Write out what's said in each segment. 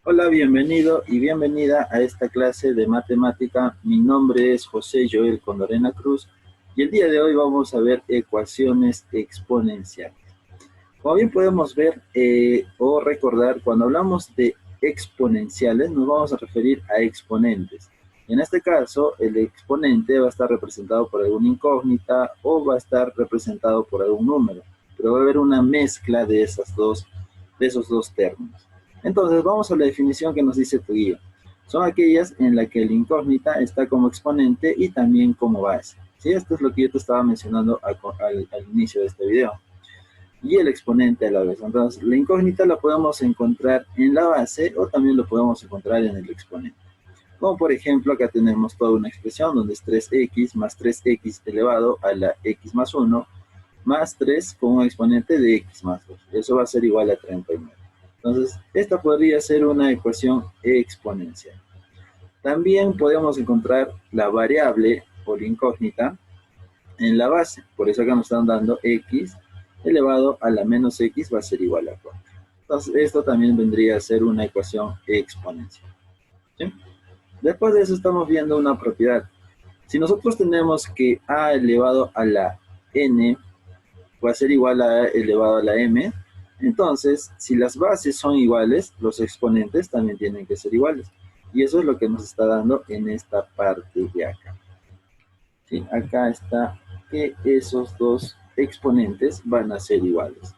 Hola, bienvenido y bienvenida a esta clase de matemática. Mi nombre es José Joel Condorena Cruz y el día de hoy vamos a ver ecuaciones exponenciales. Como bien podemos ver o recordar, cuando hablamos de exponenciales nos vamos a referir a exponentes. En este caso, el exponente va a estar representado por alguna incógnita o va a estar representado por algún número, pero va a haber una mezcla de esos dos términos. Entonces, vamos a la definición que nos dice tu guía. Son aquellas en las que la incógnita está como exponente y también como base. ¿Sí? Esto es lo que yo te estaba mencionando al inicio de este video. Y el exponente a la vez. Entonces, la incógnita la podemos encontrar en la base o también lo podemos encontrar en el exponente. Como por ejemplo, acá tenemos toda una expresión donde es 3x más 3x elevado a la x más 1 más 3 con un exponente de x más 2. Eso va a ser igual a 39. Entonces, esta podría ser una ecuación exponencial. También podemos encontrar la variable o la incógnita en la base. Por eso acá nos están dando x elevado a la menos x va a ser igual a 4. Entonces, esto también vendría a ser una ecuación exponencial. ¿Sí? Después de eso estamos viendo una propiedad. Si nosotros tenemos que a elevado a la n va a ser igual a elevado a la m, entonces, si las bases son iguales, los exponentes también tienen que ser iguales. Y eso es lo que nos está dando en esta parte de acá. ¿Sí? Acá está que esos dos exponentes van a ser iguales.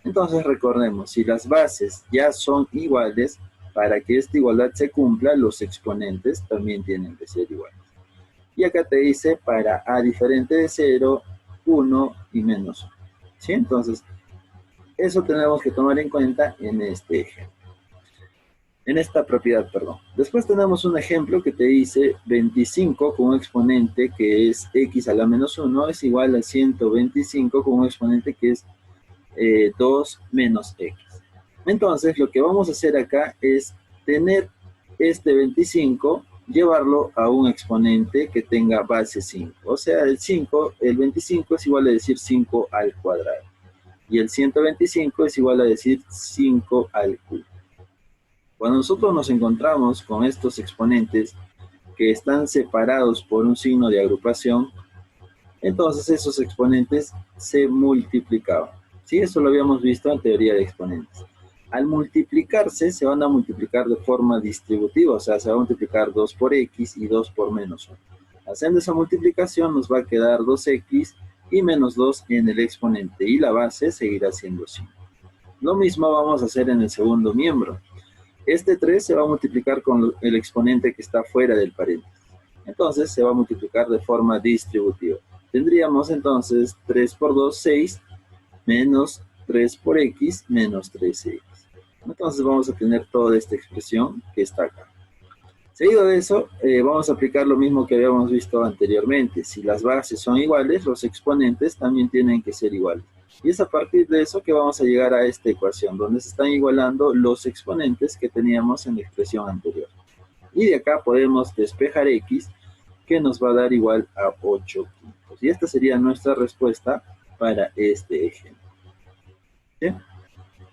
Entonces, recordemos, si las bases ya son iguales, para que esta igualdad se cumpla, los exponentes también tienen que ser iguales. Y acá te dice para a diferente de 0, 1 y menos 1. ¿Sí? Entonces, eso tenemos que tomar en cuenta en este ejemplo. En esta propiedad, perdón. Después tenemos un ejemplo que te dice 25 con un exponente que es x a la menos 1 es igual a 125 con un exponente que es 2 menos x. Entonces, lo que vamos a hacer acá es tener este 25, llevarlo a un exponente que tenga base 5. O sea, el 25 es igual a decir 5 al cuadrado. Y el 125 es igual a decir 5 al cubo. Cuando nosotros nos encontramos con estos exponentes que están separados por un signo de agrupación, entonces esos exponentes se multiplicaban. ¿Sí? Eso lo habíamos visto en teoría de exponentes. Al multiplicarse, se van a multiplicar de forma distributiva, o sea, se va a multiplicar 2 por x y 2 por menos 1. Haciendo esa multiplicación nos va a quedar 2x y menos 2 en el exponente, y la base seguirá siendo 5. Lo mismo vamos a hacer en el segundo miembro. Este 3 se va a multiplicar con el exponente que está fuera del paréntesis. Entonces se va a multiplicar de forma distributiva. Tendríamos entonces 3 por 2, 6, menos 3 por x, menos 3x. Entonces vamos a tener toda esta expresión que está acá. Seguido de eso, vamos a aplicar lo mismo que habíamos visto anteriormente. Si las bases son iguales, los exponentes también tienen que ser iguales. Y es a partir de eso que vamos a llegar a esta ecuación, donde se están igualando los exponentes que teníamos en la expresión anterior. Y de acá podemos despejar x, que nos va a dar igual a 8 quintos. Y esta sería nuestra respuesta para este ejemplo. ¿Sí?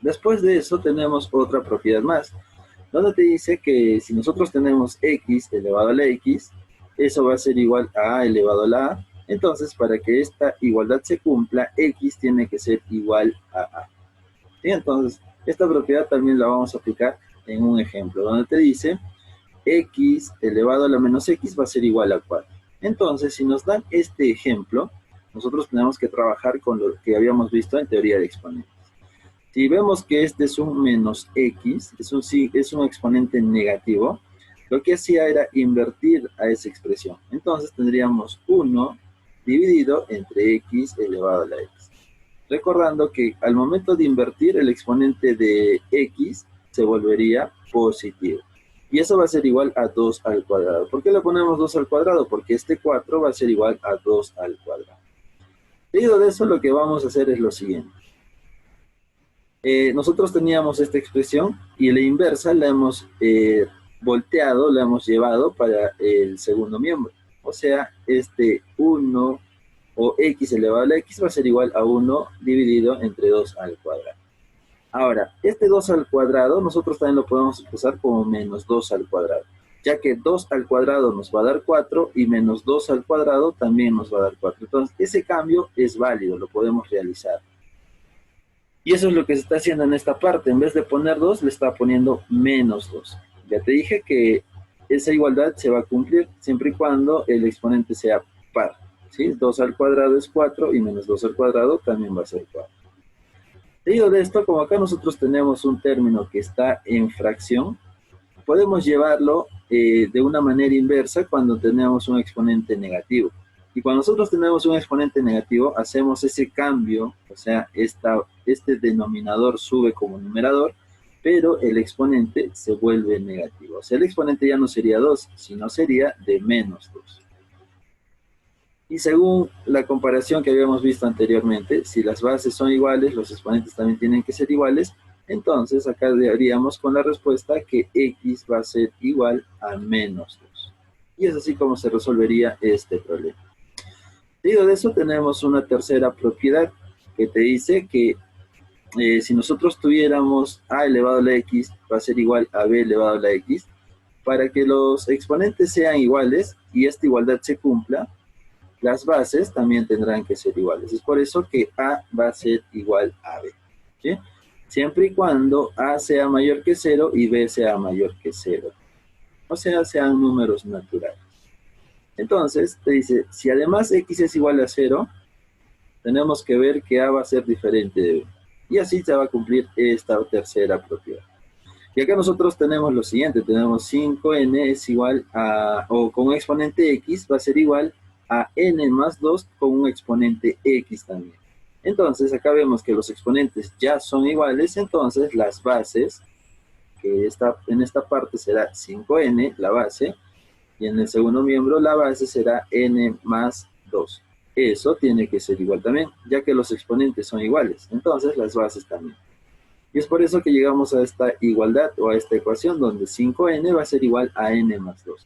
Después de eso tenemos otra propiedad más, donde te dice que si nosotros tenemos x elevado a la x, eso va a ser igual a elevado a la a. Entonces, para que esta igualdad se cumpla, x tiene que ser igual a a. ¿Sí? Entonces, esta propiedad también la vamos a aplicar en un ejemplo, donde te dice x elevado a la menos x va a ser igual a 4. Entonces, si nos dan este ejemplo, nosotros tenemos que trabajar con lo que habíamos visto en teoría de exponentes. Si vemos que este es un menos x, es un exponente negativo, lo que hacía era invertir a esa expresión. Entonces tendríamos 1 dividido entre x elevado a la x. Recordando que al momento de invertir, el exponente de x se volvería positivo. Y eso va a ser igual a 2 al cuadrado. ¿Por qué le ponemos 2 al cuadrado? Porque este 4 va a ser igual a 2 al cuadrado. Seguido de eso, lo que vamos a hacer es lo siguiente. Nosotros teníamos esta expresión y la inversa la hemos volteado, la hemos llevado para el segundo miembro. O sea, este 1 o x elevado a la x va a ser igual a 1 dividido entre 2 al cuadrado. Ahora, este 2 al cuadrado nosotros también lo podemos expresar como menos 2 al cuadrado, ya que 2 al cuadrado nos va a dar 4 y menos 2 al cuadrado también nos va a dar 4. Entonces, ese cambio es válido, lo podemos realizar. Y eso es lo que se está haciendo en esta parte. En vez de poner 2, le está poniendo menos 2. Ya te dije que esa igualdad se va a cumplir siempre y cuando el exponente sea par, ¿sí? 2 al cuadrado es 4 y menos 2 al cuadrado también va a ser 4. Debido de esto, como acá nosotros tenemos un término que está en fracción, podemos llevarlo de una manera inversa cuando tenemos un exponente negativo. Y cuando nosotros tenemos un exponente negativo, hacemos ese cambio, o sea, este denominador sube como numerador, pero el exponente se vuelve negativo. O sea, el exponente ya no sería 2, sino sería de menos 2. Y según la comparación que habíamos visto anteriormente, si las bases son iguales, los exponentes también tienen que ser iguales. Entonces, acá daríamos con la respuesta que x va a ser igual a menos 2. Y es así como se resolvería este problema. Debido de eso, tenemos una tercera propiedad que te dice que si nosotros tuviéramos a elevado a la x, va a ser igual a b elevado a la x. Para que los exponentes sean iguales y esta igualdad se cumpla, las bases también tendrán que ser iguales. Es por eso que a va a ser igual a b, ¿sí? Siempre y cuando a sea mayor que 0 y b sea mayor que 0. O sea, sean números naturales. Entonces, te dice, si además x es igual a 0, tenemos que ver que a va a ser diferente de b. Y así se va a cumplir esta tercera propiedad. Y acá nosotros tenemos lo siguiente, tenemos 5n es igual a, o con un exponente x va a ser igual a n más 2 con un exponente x también. Entonces acá vemos que los exponentes ya son iguales, entonces las bases, que en esta parte será 5n, la base, y en el segundo miembro la base será n más 2. Eso tiene que ser igual también, ya que los exponentes son iguales, entonces las bases también. Y es por eso que llegamos a esta igualdad o a esta ecuación donde 5n va a ser igual a n más 2.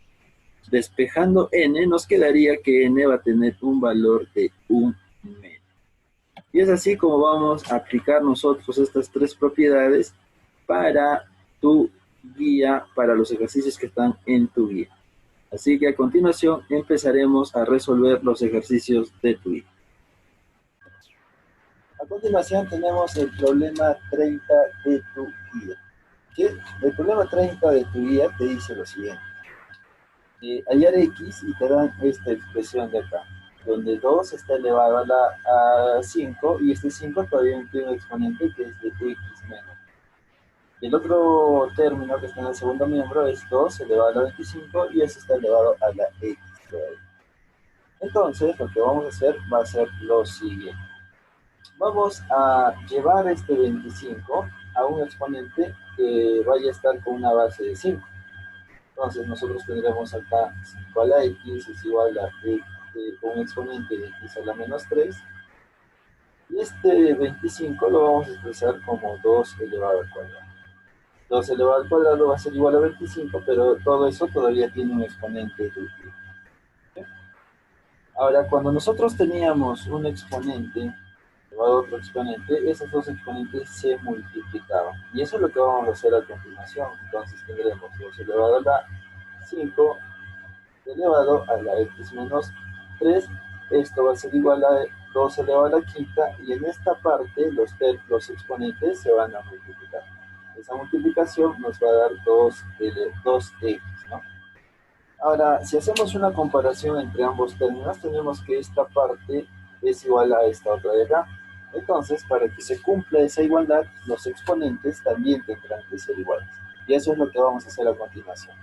Despejando n, nos quedaría que n va a tener un valor de 1 medio. Y es así como vamos a aplicar nosotros estas tres propiedades para tu guía, para los ejercicios que están en tu guía. Así que a continuación empezaremos a resolver los ejercicios de tu guía. A continuación tenemos el problema 30 de tu guía. ¿Sí? El problema 30 de tu guía te dice lo siguiente. Hallar x y te dan esta expresión de acá, donde 2 está elevado a 5 y este 5 todavía tiene un exponente que es de x menos. Y el otro término que está en el segundo miembro es 2 elevado a la 25 y eso está elevado a la x todavía. Entonces lo que vamos a hacer va a ser lo siguiente. Vamos a llevar este 25 a un exponente que vaya a estar con una base de 5. Entonces nosotros tendremos acá 5 a la x es igual a un exponente de x a la menos 3. Y este 25 lo vamos a expresar como 2 elevado al cuadrado. 2 elevado al cuadrado va a ser igual a 25, pero todo eso todavía tiene un exponente de y. ¿Sí? Ahora, cuando nosotros teníamos un exponente elevado a otro exponente, esos dos exponentes se multiplicaban. Y eso es lo que vamos a hacer a continuación. Entonces tendremos 2 elevado a la 5 elevado a la x menos 3. Esto va a ser igual a 2 elevado a la quinta, y en esta parte los exponentes se van a multiplicar. Esa multiplicación nos va a dar 2x, ¿no? Ahora, si hacemos una comparación entre ambos términos, tenemos que esta parte es igual a esta otra de acá. Entonces, para que se cumpla esa igualdad, los exponentes también tendrán que ser iguales. Y eso es lo que vamos a hacer a continuación.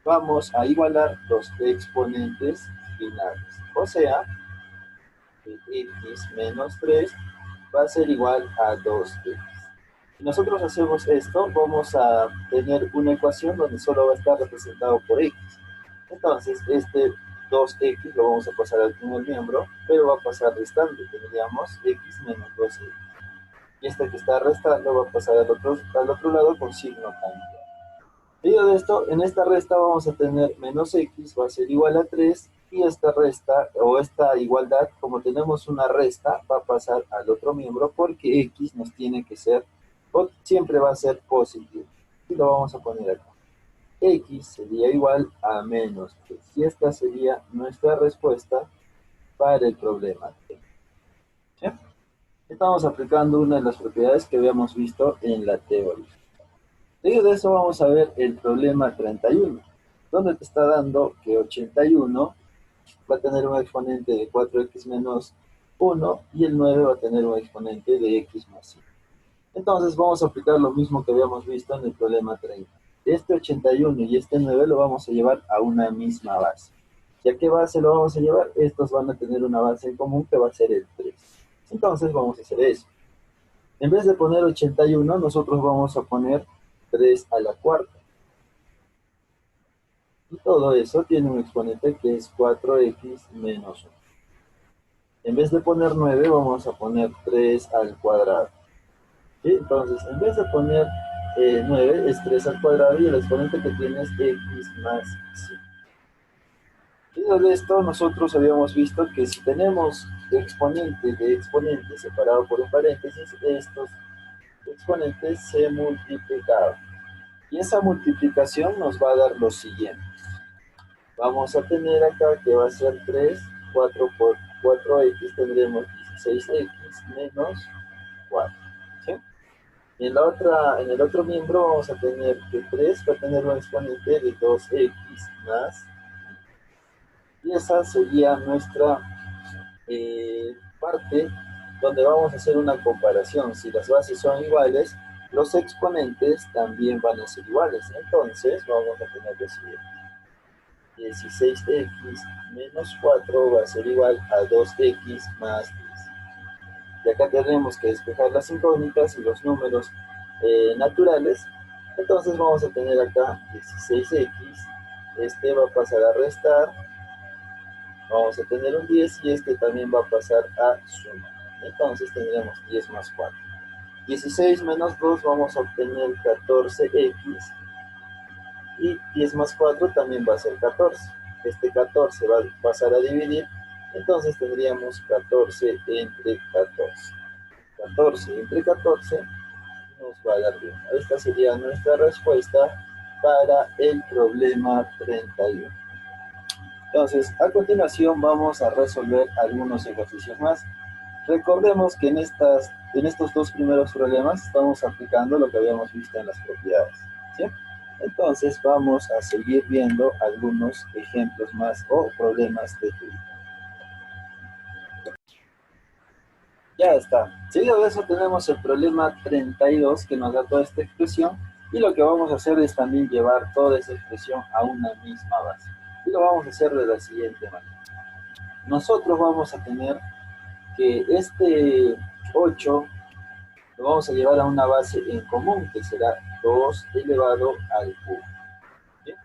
Vamos a igualar los exponentes finales. O sea, x menos 3 va a ser igual a 2x. Si nosotros hacemos esto, vamos a tener una ecuación donde solo va a estar representado por x. Entonces, este 2x lo vamos a pasar al primer miembro, pero va a pasar restando. Tendríamos x menos 2x. Y este que está restando va a pasar al otro lado con signo cambiado. Debido de esto, en esta resta vamos a tener menos x va a ser igual a 3 y esta resta o esta igualdad, como tenemos una resta, va a pasar al otro miembro porque x nos tiene que ser, o siempre va a ser positivo. Y lo vamos a poner acá. X sería igual a menos 3. Y esta sería nuestra respuesta para el problema. ¿Sí? Estamos aplicando una de las propiedades que habíamos visto en la teoría. Seguido de eso vamos a ver el problema 31, donde te está dando que 81 va a tener un exponente de 4x menos 1 y el 9 va a tener un exponente de x más 5. Entonces vamos a aplicar lo mismo que habíamos visto en el problema 30. Este 81 y este 9 lo vamos a llevar a una misma base. ¿Y a qué base lo vamos a llevar? Estos van a tener una base en común que va a ser el 3. Entonces vamos a hacer eso. En vez de poner 81, nosotros vamos a poner 3 a la cuarta. Y todo eso tiene un exponente que es 4x menos 1. En vez de poner 9, vamos a poner 3 al cuadrado. ¿Sí? Entonces, en vez de poner 9, es 3 al cuadrado y el exponente que tiene es x más 5. Y de esto nosotros habíamos visto que si tenemos exponente de exponente separado por un paréntesis, estos exponentes se multiplicaban. Y esa multiplicación nos va a dar lo siguiente. Vamos a tener acá que va a ser 3, 4 por 4x, tendremos 16x menos 4. ¿Sí? Y en el otro miembro vamos a tener que 3 va a tener un exponente de 2x más. Y esa sería nuestra parte donde vamos a hacer una comparación. Si las bases son iguales, los exponentes también van a ser iguales. Entonces vamos a tener lo siguiente. 16x menos 4 va a ser igual a 2x más 10. Y acá tenemos que despejar las incógnitas y los números naturales. Entonces vamos a tener acá 16x. Este va a pasar a restar. Vamos a tener un 10 y este también va a pasar a sumar. Entonces tendremos 10 más 4. 16 menos 2 vamos a obtener 14x. Y 10 más 4 también va a ser 14. Este 14 va a pasar a dividir. Entonces tendríamos 14 entre 14. 14 entre 14 nos va a dar 1. Esta sería nuestra respuesta para el problema 31. Entonces, a continuación vamos a resolver algunos ejercicios más. Recordemos que en estos dos primeros problemas estamos aplicando lo que habíamos visto en las propiedades. ¿Sí? Entonces vamos a seguir viendo algunos ejemplos más o problemas de tu vida. Ya está. Seguido de eso tenemos el problema 32 que nos da toda esta expresión y lo que vamos a hacer es también llevar toda esa expresión a una misma base. Y lo vamos a hacer de la siguiente manera. Nosotros vamos a tener que este 8 lo vamos a llevar a una base en común que será 2 elevado al cubo. ¿Sí?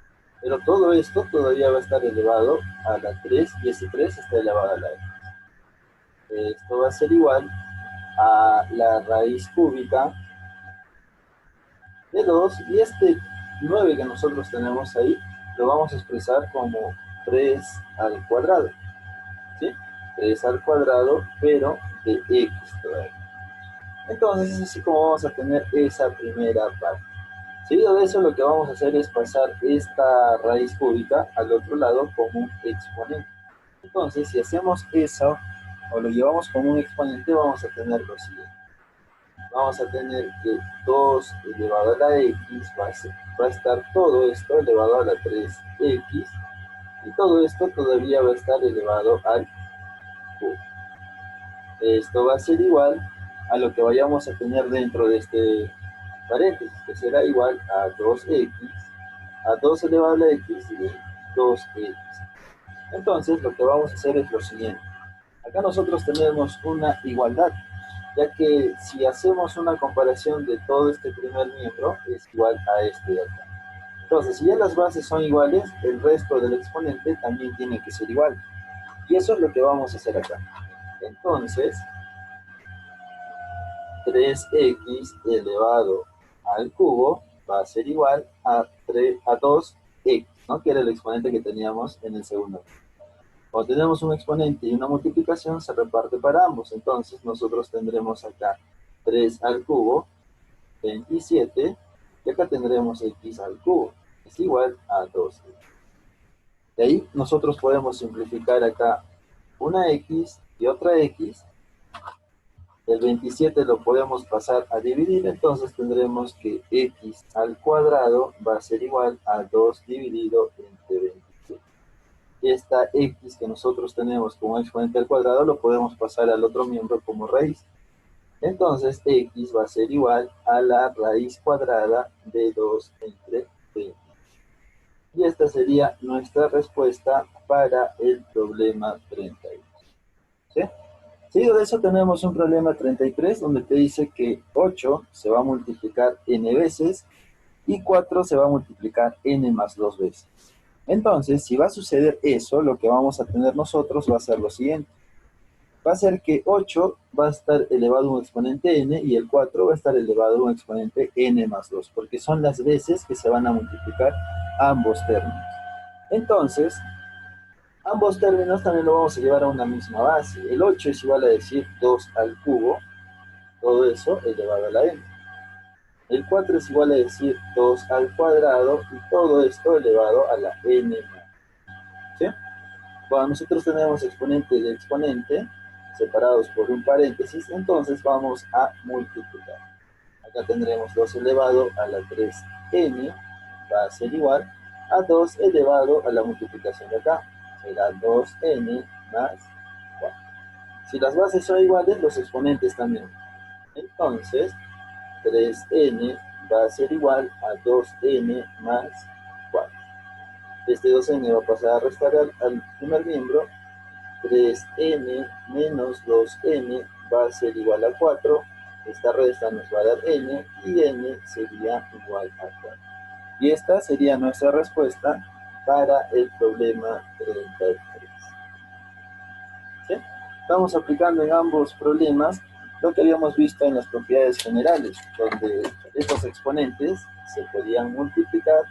Pero todo esto todavía va a estar elevado a la 3 y ese 3 está elevado a la x. Esto va a ser igual a la raíz cúbica de 2 y este 9 que nosotros tenemos ahí lo vamos a expresar como 3 al cuadrado. ¿Sí? 3 al cuadrado, pero de x todavía. Entonces es así como vamos a tener esa primera parte. Seguido de eso lo que vamos a hacer es pasar esta raíz cúbica al otro lado como un exponente. Entonces si hacemos eso o lo llevamos como un exponente vamos a tener lo siguiente. Vamos a tener que 2 elevado a la x va a estar todo esto elevado a la 3x y todo esto todavía va a estar elevado al cubo. Esto va a ser igual a lo que vayamos a tener dentro de este paréntesis, que será igual a 2x, a 2 elevado a la x y 2x. Entonces lo que vamos a hacer es lo siguiente. Acá nosotros tenemos una igualdad, ya que si hacemos una comparación de todo este primer miembro, es igual a este de acá. Entonces, si ya las bases son iguales, el resto del exponente también tiene que ser igual. Y eso es lo que vamos a hacer acá. Entonces, 3x elevado al cubo va a ser igual a 2x, ¿no? Que era el exponente que teníamos en el segundo. Cuando tenemos un exponente y una multiplicación, se reparte para ambos. Entonces, nosotros tendremos acá 3 al cubo, 27, y acá tendremos x al cubo, es igual a 2. De ahí, nosotros podemos simplificar acá una x y otra x. El 27 lo podemos pasar a dividir, entonces tendremos que x al cuadrado va a ser igual a 2 dividido entre 27. Esta x que nosotros tenemos como exponente al cuadrado lo podemos pasar al otro miembro como raíz. Entonces x va a ser igual a la raíz cuadrada de 2 entre 20. Y esta sería nuestra respuesta para el problema 32. ¿Sí? Seguido de eso tenemos un problema 33 donde te dice que 8 se va a multiplicar n veces y 4 se va a multiplicar n más 2 veces. Entonces, si va a suceder eso, lo que vamos a tener nosotros va a ser lo siguiente. Va a ser que 8 va a estar elevado a un exponente n y el 4 va a estar elevado a un exponente n más 2, porque son las veces que se van a multiplicar ambos términos. Entonces, ambos términos también lo vamos a llevar a una misma base. El 8 es igual a decir 2 al cubo, todo eso elevado a la n. El 4 es igual a decir 2 al cuadrado y todo esto elevado a la n más. ¿Sí? Cuando nosotros tenemos exponente y exponente separados por un paréntesis, entonces vamos a multiplicar. Acá tendremos 2 elevado a la 3n, va a ser igual a 2 elevado a la multiplicación de acá, será 2n más 4. Si las bases son iguales, los exponentes también. Entonces, 3n va a ser igual a 2n más 4. Este 2n va a pasar a restar al primer miembro. 3n menos 2n va a ser igual a 4. Esta resta nos va a dar n y n sería igual a 4. Y esta sería nuestra respuesta para el problema 33. ¿Sí? Estamos aplicando en ambos problemas lo que habíamos visto en las propiedades generales, donde estos exponentes se podían multiplicar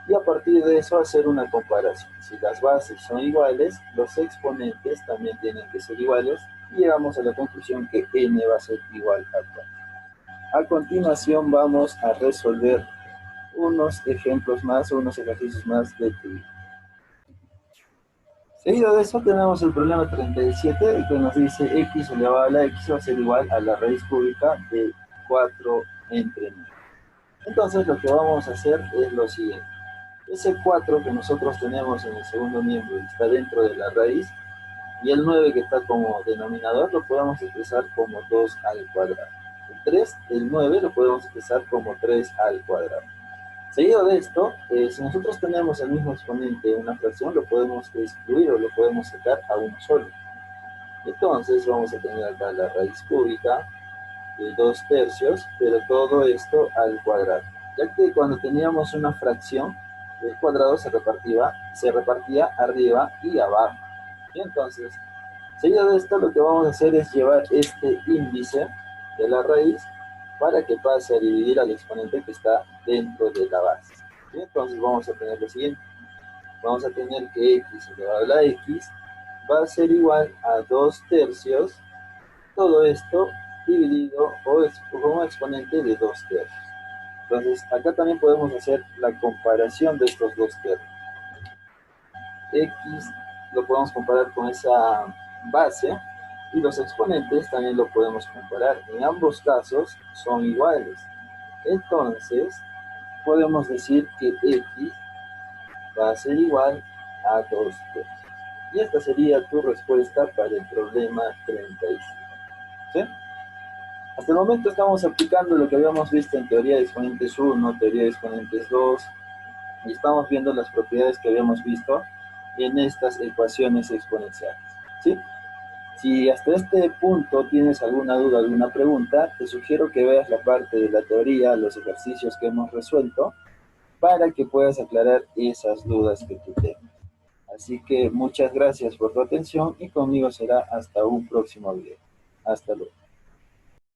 y a partir de eso hacer una comparación. Si las bases son iguales, los exponentes también tienen que ser iguales y llegamos a la conclusión que n va a ser igual a 4. A continuación vamos a resolver unos ejemplos más o unos ejercicios más de TI. Seguido de eso tenemos el problema 37 que nos dice x elevado a la x va a ser igual a la raíz cúbica de 4 entre 9. Entonces lo que vamos a hacer es lo siguiente. Ese 4 que nosotros tenemos en el segundo miembro está dentro de la raíz y el 9 que está como denominador lo podemos expresar como 2 al cuadrado. El 3, el 9 lo podemos expresar como 3 al cuadrado. Seguido de esto, si nosotros tenemos el mismo exponente en una fracción, lo podemos excluir o lo podemos sacar a uno solo. Entonces vamos a tener acá la raíz cúbica de 2 tercios, pero todo esto al cuadrado. Ya que cuando teníamos una fracción, el cuadrado se repartía arriba y abajo. Y entonces, seguido de esto, lo que vamos a hacer es llevar este índice de la raíz para que pase a dividir al exponente que está dentro de la base. Y entonces vamos a tener lo siguiente. Vamos a tener que x elevado a la x va a ser igual a 2 tercios, todo esto dividido con un exponente de 2 tercios. Entonces, acá también podemos hacer la comparación de estos dos términos. X lo podemos comparar con esa base y los exponentes también lo podemos comparar. En ambos casos son iguales. Entonces, podemos decir que X va a ser igual a 2 tercios. Y esta sería tu respuesta para el problema 35. ¿Sí? Hasta el momento estamos aplicando lo que habíamos visto en teoría de exponentes 1, teoría de exponentes 2, y estamos viendo las propiedades que habíamos visto en estas ecuaciones exponenciales. ¿Sí? Si hasta este punto tienes alguna duda, alguna pregunta, te sugiero que veas la parte de la teoría, los ejercicios que hemos resuelto, para que puedas aclarar esas dudas que tú tengas. Así que muchas gracias por tu atención y conmigo será hasta un próximo video. Hasta luego.